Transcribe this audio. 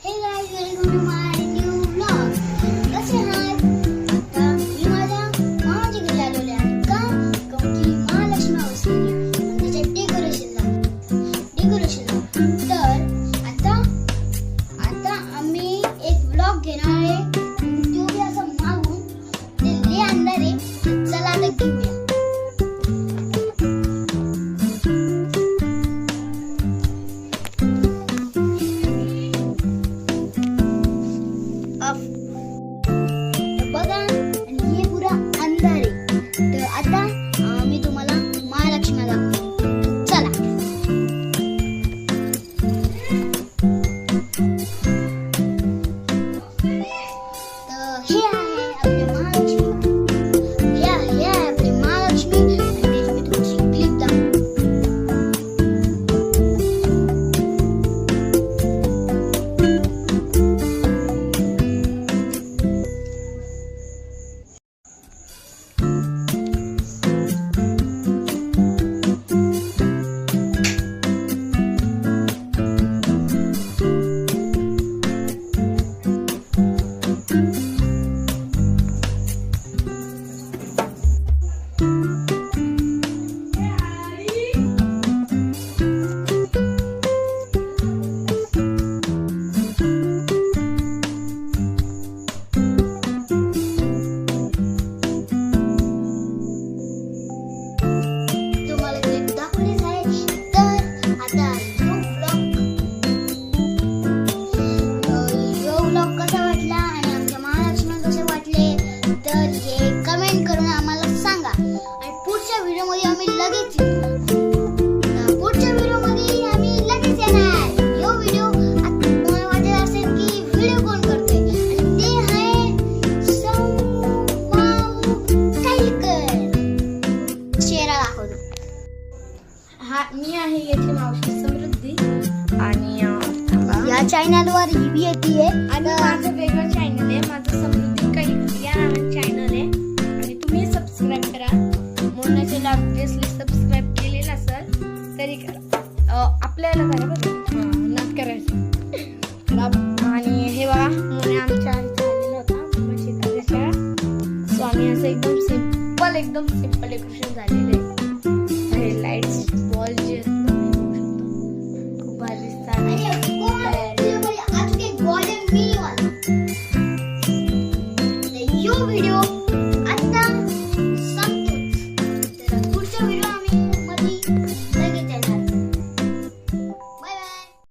Hey guys, welcome to my new vlog. कसे आहात? आता मी माझ्या मामाच्या घरी आलेले आहे. का? कारण की महालक्ष्मी बसलेली आणि त्याच्या डेकोरेशनला. तर आता आम्ही एक व्लॉग घेणार आहे. तो बी असं मागून ते ले आणणार आहे. चला आता घेऊया. बघा आणि हे पुरा अंधार आहे. तर आता मी तुम्हाला महालक्ष्मी दाखवतो. चला. तर हे आहे आपले महालक्ष्मी. हे आहे आपले महालक्ष्मी आणि त्याची मी थोडीशी क्लिप दाखवतो. मी आहे याची मावशी समृद्धी आणि या चॅनलवर ही येते आणि माझं वेगळं चॅनल आहे. माझं समृद्धी काही या चॅनल आहे आणि तुम्ही सबस्क्राईब करा. मोनाच्या ऑब्विसली सबस्क्राईब केलेलं असेल तरी करा. आपल्याला करा बघा नाच करायचं. आणि हे बघा मोने आमच्या आलेला होता. स्वामी असं एकदम सिंपल डेकोरेशन